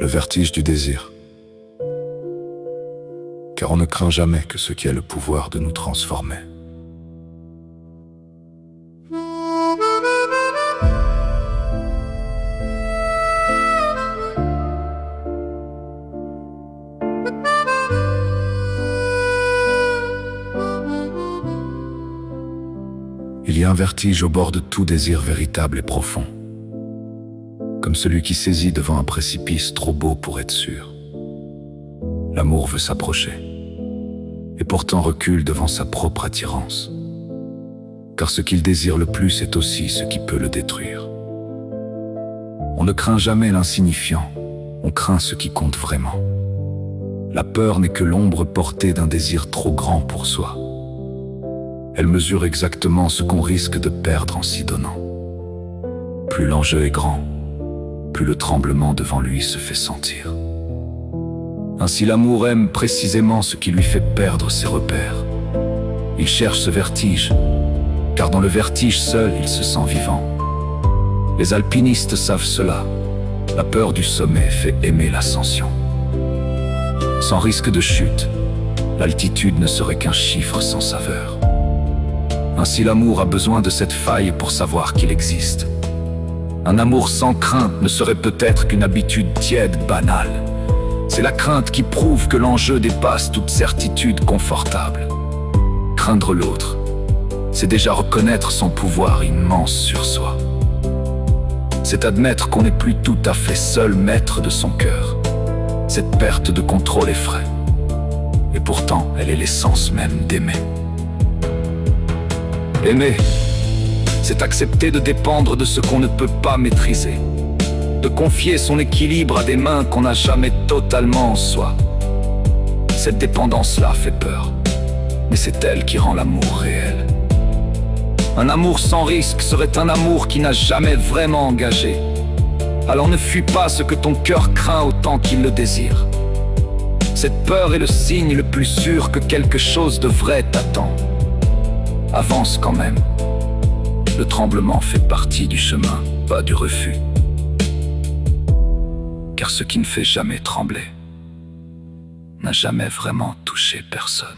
Le vertige du désir. Car on ne craint jamais que ce qui a le pouvoir de nous transformer. Il y a un vertige au bord de tout désir véritable et profond, comme celui qui saisit devant un précipice trop beau pour être sûr. L'amour veut s'approcher, et pourtant recule devant sa propre attirance, car ce qu'il désire le plus est aussi ce qui peut le détruire. On ne craint jamais l'insignifiant, on craint ce qui compte vraiment. La peur n'est que l'ombre portée d'un désir trop grand pour soi. Elle mesure exactement ce qu'on risque de perdre en s'y donnant. Plus l'enjeu est grand, plus le tremblement devant lui se fait sentir. Ainsi l'amour aime précisément ce qui lui fait perdre ses repères. Il cherche ce vertige, car dans le vertige seul il se sent vivant. Les alpinistes savent cela. La peur du sommet fait aimer l'ascension. Sans risque de chute, l'altitude ne serait qu'un chiffre sans saveur. Ainsi l'amour a besoin de cette faille pour savoir qu'il existe. Un amour sans crainte ne serait peut-être qu'une habitude tiède, banale. C'est la crainte qui prouve que l'enjeu dépasse toute certitude confortable. Craindre l'autre, c'est déjà reconnaître son pouvoir immense sur soi. C'est admettre qu'on n'est plus tout à fait seul maître de son cœur. Cette perte de contrôle effraie. Et pourtant, elle est l'essence même d'aimer. Aimer, c'est accepter de dépendre de ce qu'on ne peut pas maîtriser, de confier son équilibre à des mains qu'on n'a jamais totalement en soi. Cette dépendance-là fait peur, mais c'est elle qui rend l'amour réel. Un amour sans risque serait un amour qui n'a jamais vraiment engagé. Alors ne fuis pas ce que ton cœur craint autant qu'il le désire. Cette peur est le signe le plus sûr que quelque chose de vrai t'attend. Avance quand même. Le tremblement fait partie du chemin, pas du refus. Car ce qui ne fait jamais trembler n'a jamais vraiment touché personne.